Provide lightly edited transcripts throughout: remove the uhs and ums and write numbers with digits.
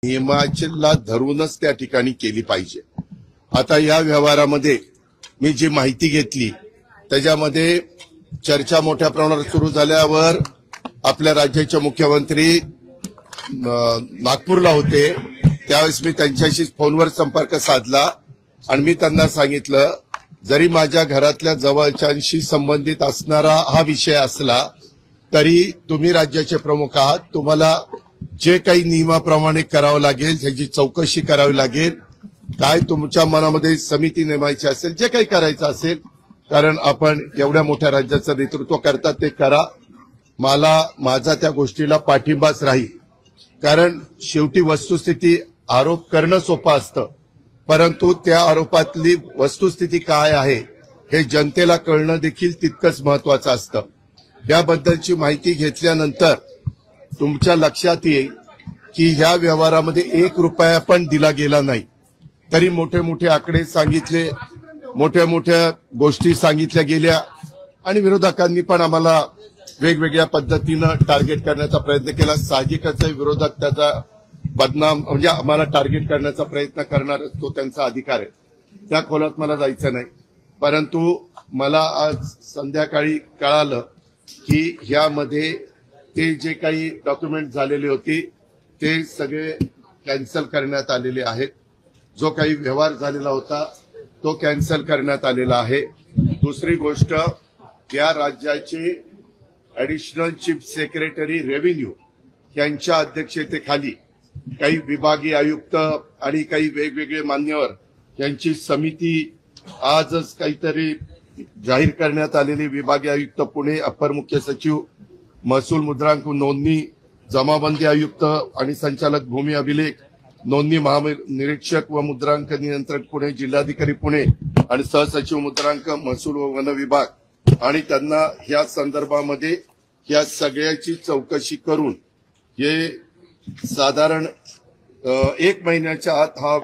नियमाला धरूनच त्या ठिकाणी केली पाहिजे। आता या व्यवहारामध्ये मी जी माहिती घेतली त्याच्यामध्ये चर्चा मोठ्या प्रमाणावर सुरू झाल्यावर आपल्या राज्याचे मुख्यमंत्री नागपूरला होते, त्यावेळेस मी त्यांच्याशी फोनवर संपर्क साधला आणि मी त्यांना सांगितलं जरी माझ्या घरातल्या जवळच्यांशी संबंधित असणारा हा विषय असला तरी तुम्ही राज्याचे प्रमुख आहात, तुम्हाला जे काही नियमाप्रमाणे करावं लागेल त्याची चौकशी करावी लागेल, काय तुमच्या मनामध्ये समिती नेमायची असेल, जे काही करायचं असेल, कारण आपण एवढ्या मोठ्या राज्याचं नेतृत्व करतात ते करा, मला माझा त्या गोष्टीला पाठिंबाच राहील। कारण शेवटी वस्तुस्थिती आरोप करणं सोपं असतं, परंतु त्या आरोपातली वस्तुस्थिती काय आहे हे जनतेला कळणं देखील तितकंच महत्वाचं असतं। याबद्दलची माहिती घेतल्यानंतर तुमच्या लक्षात येईल की ह्या व्यवहारामध्ये 1 रुपया पण दिला गेला नाही, तरी मोठे मोठे आकडे सांगितले, मोठ्या मोठ्या गोष्टी सांगितल्या गेल्या आणि विरोधकांनी पण आम्हाला वेगवेगळ्या पद्धतीनं टार्गेट करण्याचा प्रयत्न केला। साहजिकच विरोधक त्याचा बदनाम म्हणजे आम्हाला टार्गेट करण्याचा प्रयत्न करणार तो त्यांचा अधिकार आहे, त्या खोलात मला जायचं नाही। परंतु मला आज संध्याकाळी कळालं की ह्यामध्ये ते जे काही डॉक्युमेंट झालेले होते ते सगळे कॅन्सल करण्यात आलेले आहेत, जो काही व्यवहार झालेला होता तो कॅन्सल करण्यात आलेला आहे। दुसरी गोष्ट, या राज्याचे ऍडिशनल चीफ सेक्रेटरी रेव्हेन्यू यांच्या अध्यक्षतेखाली काही विभागीय आयुक्त आणि काही वेगवेगळे मान्यवर यांची समिती आजच काहीतरी जाहीर करण्यात आलेली विभागीय आयुक्त पुणे, अप्पर मुख्य सचिव महसूल मुद्रांक नोंदणी, जमाबंदी आयुक्त आणि संचालक भूमी अभिलेख, नोंदणी महानिरीक्षक व मुद्रांक नियंत्रक पुणे, जिल्हाधिकारी पुणे आणि सहसचिव मुद्रांक महसूल व वन विभाग, आणि त्यांना या संदर्भामध्ये या सगळ्याची चौकशी करून हे साधारण 1 महिन्याच्या आत हा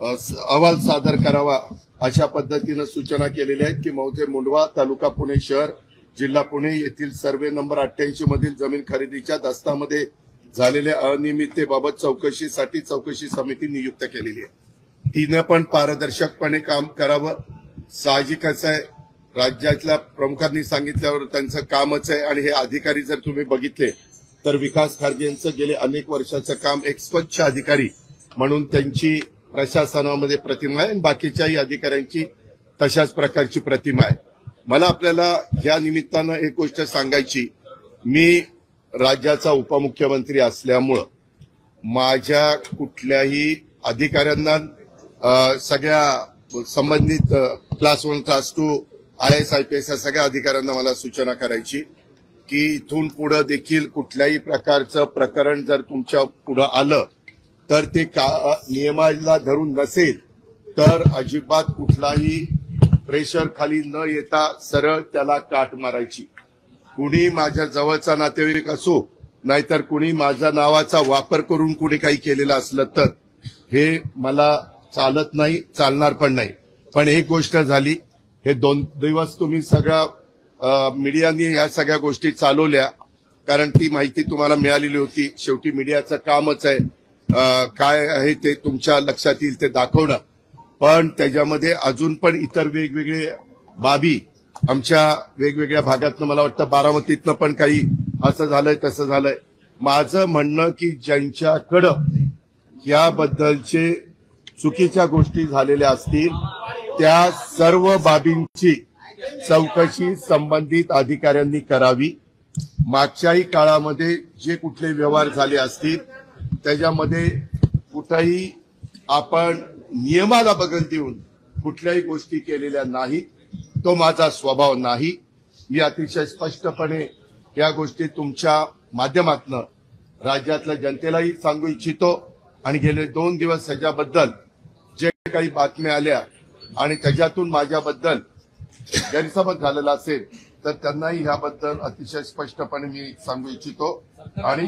अहवाल सादर करावा अशा पद्धतीने सूचना केलेल्या आहेत की मौजे मुंडवा, तालुका पुणे शहर, जिल्हा पुणे येथील सर्वे नंबर 88 मधील जमीन खरेदीच्या दस्तामध्ये झालेल्या अनियमिततेबाबत चौकशीसाठी चौकशी समिती नियुक्त केलेली आहे। तिने पण पारदर्शकपणे काम करावं, साहजिकच आहे, राज्यातल्या प्रमुखांनी सांगितल्यावर त्यांचं कामच आहे। आणि हे अधिकारी जर तुम्ही बघितले तर विकास खारगे यांचं गेले अनेक वर्षाचं काम एक स्वच्छ अधिकारी म्हणून त्यांची प्रशासनामध्ये प्रतिमा आहे आणि बाकीच्याही अधिकाऱ्यांची तशाच प्रकारची प्रतिमा आहे। मला आपल्याला या निमित्तानं एक गोष्ट सांगायची, मी राज्याचा उपमुख्यमंत्री असल्यामुळं माझ्या कुठल्याही अधिकाऱ्यांना सगळ्या संबंधित क्लास 1 क्लास 2 IAS IPS या सगळ्या अधिकाऱ्यांना मला सूचना करायची की इथून पुढे देखील कुठल्याही प्रकारचं प्रकरण जर तुमच्या पुढे आलं तर ते नियमाला धरून नसेल तर अजिबात कुठलाही प्रेशर खाली न येता सरळ त्याला काट मारायची। कुणी माझ्या जवळचा नातेवाईक असो नाहीतर कुणी माझ्या नावाचा वापर करून कुणी काही केलेलं असलं तर हे मला चालत नाही, चालणार पण नाही। पण एक गोष्ट झाली, हे 2 दिवस तुम्ही सगळ्या मीडियाने या सगळ्या गोष्टी चालवल्या, कारण ती माहिती तुम्हाला मिळालेली होती। शेवटी मीडियाचं कामच आहे काय आहे ते तुमच्या लक्षात येईल ते दाखवणं, पण त्याच्यामध्ये अजून पण इतर वेगवेगळे बाबी आमच्या वेगवेगळ्या भागातनं, मला वाटतं बारामतीतनं पण काही असं झालंय तसं झालंय। माझं म्हणणं की ज्यांच्याकडं याबद्दलचे चुकीच्या गोष्टी झालेल्या असतील त्या सर्व बाबींची चौकशी संबंधित अधिकाऱ्यांनी करावी। मागच्याही काळामध्ये जे कुठले व्यवहार झाले असतील त्याच्यामध्ये कुठेही आपण नियमाला बगल देऊन कुठल्याही गोष्टी केलेल्या नाहीत, तो माझा स्वभाव नाही। मी अतिशय स्पष्टपणे या गोष्टी तुमच्या माध्यमातून राज्यातल्या जनतेलाही सांगू इच्छितो आणि गेले 2 दिवस ह्याच्याबद्दल जे काही बातम्या आल्या आणि त्याच्यातून माझ्याबद्दल गैरसमज झालेला असेल तर त्यांनाही याबद्दल अतिशय स्पष्टपणे मी सांगू इच्छितो। आणि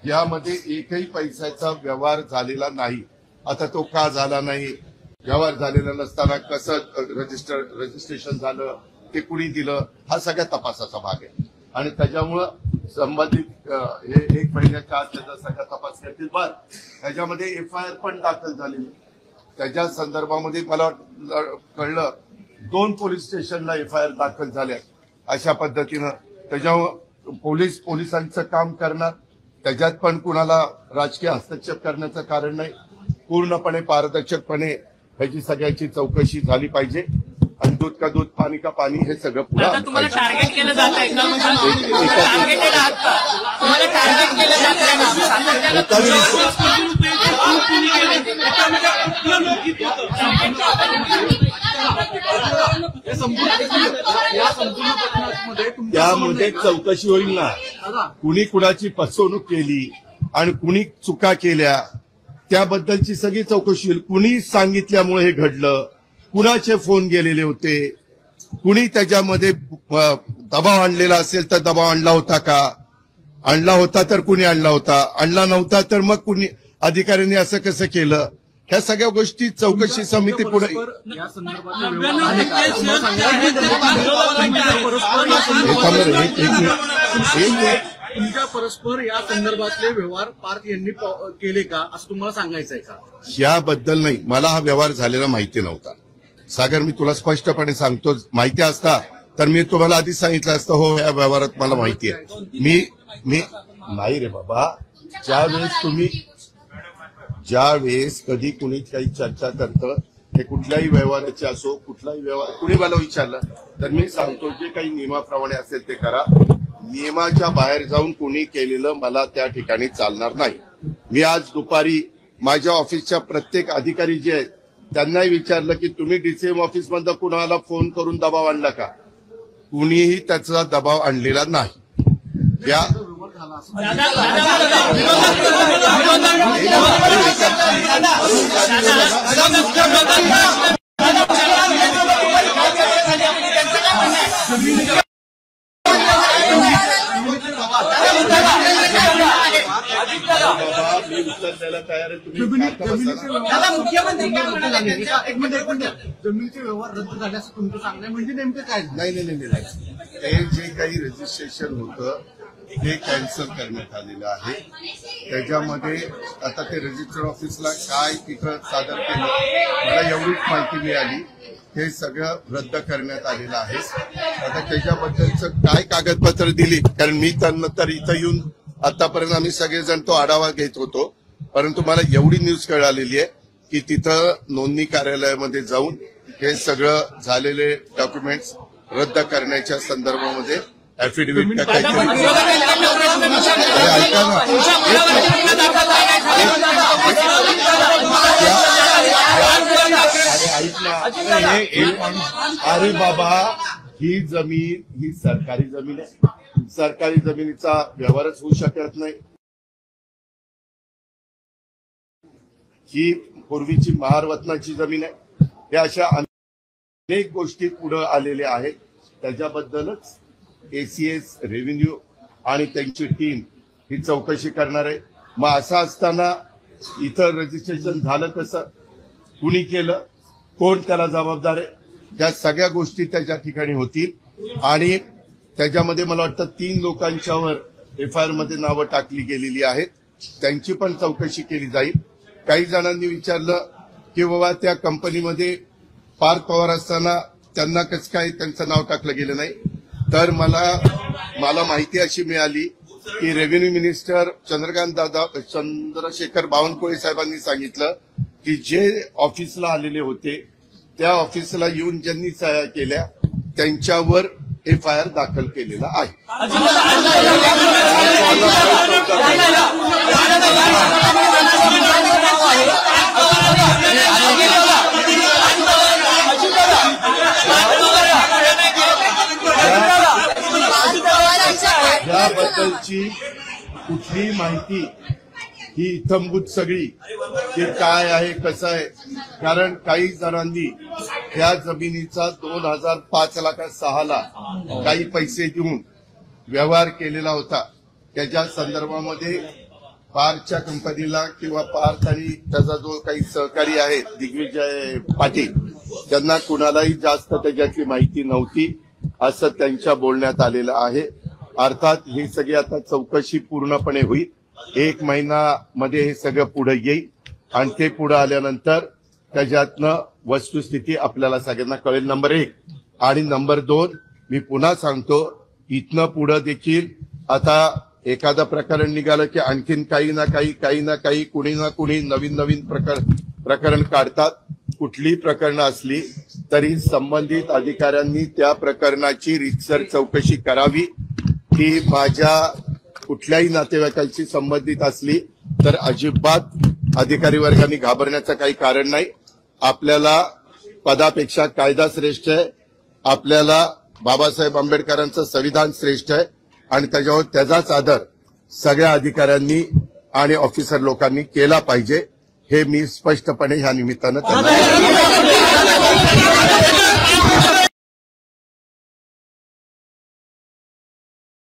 यामध्ये एकही पैशाचा व्यवहार झालेला नाही। आता तो का झाला नाही, व्यवहार झालेला नसताना कसं रजिस्ट्रेशन झालं, ते कुणी दिलं, हा सगळ्या तपासाचा भाग आहे। आणि त्याच्यामुळं संबंधित हे 1 महिन्याच्या आत त्याचा सगळा तपास करतील. बरं, त्याच्यामध्ये FIR पण दाखल झालेली. त्याच्या संदर्भामध्ये मला कळलं 2 पोलीस स्टेशनला FIR दाखल झाल्या. अशा पद्धतीनं त्याच्यावर पोलिसांचं काम करणार, त्याच्यात पण कुणाला राजकीय हस्तक्षेप करण्याचं कारण नाही. पूर्णपणे पारदर्शकपणे ह्याची सगळ्याची चौकशी झाली पाहिजे आणि दूध का दूध पाणी का पाणी हे सगळं पुढे. तुम्हाला टार्गेट केलं जात आहे का? टार्गेटेड आहात का? तुम्हाला टार्गेट केलं जात आहे त्यामध्ये चौकशी होईल ना. कुणी कुणाची फसवणूक केली आणि कुणी चुका केल्या त्याबद्दलची सगळी चौकशी होईल. कुणी सांगितल्यामुळे हे घडलं, कुणाचे फोन गेलेले होते, कुणी त्याच्यामध्ये दबाव आणलेला असेल तर दबाव आणला होता का, आणला होता तर कुणी आणला होता, आणला नव्हता तर मग कुणी अधिकाऱ्यांनी असं कसं केलं, ह्या सगळ्या गोष्टी चौकशी समिती पुढे. तुमच्या परस्पर या संदर्भातले व्यवहार पार्थ यांनी केले का असं तुम्हाला सांगायचंय का? याबद्दल नाही, मला हा व्यवहार झालेला माहिती नव्हता. सागर, मी तुला स्पष्टपणे सांगतो, माहिती असता तर मी तुम्हाला आधी सांगितलं असतं हो या व्यवहारात मला माहिती आहे. मी नाही रे बाबा. ज्यावेळेस कधी कुणी काही चर्चा करतं, हे कुठल्याही व्यवहाराचे असो, कुठलाही व्यवहार कुणी मला विचारलं तर मी सांगतो जे काही नियमाप्रमाणे असेल ते करा. नियमाच्या बाहेर जाऊन कुणी केलेलं मला त्या ठिकाणी चालणार नाही. मी आज दुपारी माझ्या ऑफिसच्या प्रत्येक अधिकारी जे आहेत त्यांनाही विचारलं की तुम्ही DCM ऑफिसमधनं कुणाला फोन करून दबाव आणला का? कुणीही त्याचा दबाव आणलेला नाही. या मी उत्तर द्यायला तयार आहे. जमिनीचे व्यवहार रद्द झाले असं तुमचं सांगणं म्हणजे नेमकं काय? नाही. हे जे काही रजिस्ट्रेशन होतं ते कॅन्सल करण्यात आलेलं आहे. त्याच्यामध्ये आता ते रजिस्टर ऑफिसला काय तिथं सादर केलं मला एवढीच माहिती मिळाली. हे सगळं रद्द करण्यात आलेलं आहे. आता त्याच्याबद्दलचं काय कागदपत्र दिली, कारण मी त्यांना तर इथं येऊन आतापर्यंत आम्ही सगळेजण तो आढावा घेत होतो, परंतु मला एवढी न्यूज कळालेली आहे की तिथं नोंदणी कार्यालयामध्ये जाऊन हे सगळं झालेले डॉक्युमेंट्स रद्द करण्याच्या संदर्भामध्ये ऍफिडेव्हिट टाकायचं. ऐका ना, अरे बाबा, ही जमीन ही सरकारी जमीन आहे. सरकारी जमिनीचा व्यवहारच होऊ शकत नाही. ही पूर्वीची महारवतनाची जमीन आहे. या अशा अनेक गोष्टी पुढे आलेल्या आहेत. त्याच्याबद्दलच ACS रेव्हेन्यू आणि त्यांची टीम ही चौकशी करणार आहे. मग असं असताना इथं रजिस्ट्रेशन झालं कसं, कुणी केलं, कोण त्याला जबाबदार आहे, त्या सगळ्या गोष्टी त्याच्या ठिकाणी होतील. आणि त्याच्यामध्ये मला वाटतं 3 लोकांच्यावर FIR मध्ये नावं टाकली गेलेली आहेत. त्यांची पण चौकशी केली जाईल. काही जणांनी विचारलं की बाबा त्या कंपनीमध्ये पार्थ पवार असताना त्यांना कसं काय त्यांचं नाव टाकलं गेलं नाही. तर मला माहिती अशी मिळाली की रेव्हेन्यू मिनिस्टर चंद्रशेखर बावनकुळे साहेबांनी सांगितलं की जे ऑफिसला आलेले होते त्या ऑफिसला येऊन ज्यांनी सह्या केल्या त्यांच्यावर FIR दाखल केलेला आहे. याबद्दलची कुठली माहिती ही इत्थंभूत सगळी की काय आहे कसं आहे, कारण काही जणांनी त्या जमिनीचा 2005-06 काही पैसे देऊन व्यवहार केलेला होता. त्याच्या संदर्भामध्ये पार्थच्या कंपनीला किंवा पार्थ आणि त्याचा जो काही सहकारी आहे दिग्विजय पाटील त्यांना कुणालाही जास्त त्याच्यातली माहिती नव्हती असं त्यांच्या बोलण्यात आलेलं आहे. अर्थात ही सगळी आता चौकशी पूर्णपणे होईल 1 महिन्यामध्ये हे सगळं पुढे येईल आणि ते पुढे आल्यानंतर त्याच्यातनं वस्तुस्थिती आपल्याला सगळ्यांना कळेल. नंबर 1 आणि नंबर 2 मी पुन्हा सांगतो इथनं पुढे देखील आता एखादं प्रकरण निघालं की आणखीन काही ना काही कुणी ना कुणी नवीन प्रकरण काढतात. कुठलीही प्रकरणं असली तरी संबंधित अधिकाऱ्यांनी त्या प्रकरणाची रीतसर चौकशी करावी. ती माझ्या कुठल्याही नातेवाईकांशी संबंधित असली तर अजिबात अधिकारी वर्गाने घाबरण्याचं काही कारण नाही. आपल्याला पदापेक्षा कायदा श्रेष्ठ आहे. आपल्याला बाबासाहेब आंबेडकरांचं संविधान श्रेष्ठ आहे आणि त्याच्यावर त्याचाच आदर सगळ्या अधिकाऱ्यांनी आणि ऑफिसर लोकांनी केला पाहिजे हे मी स्पष्टपणे ह्या निमित्तानं त्यांना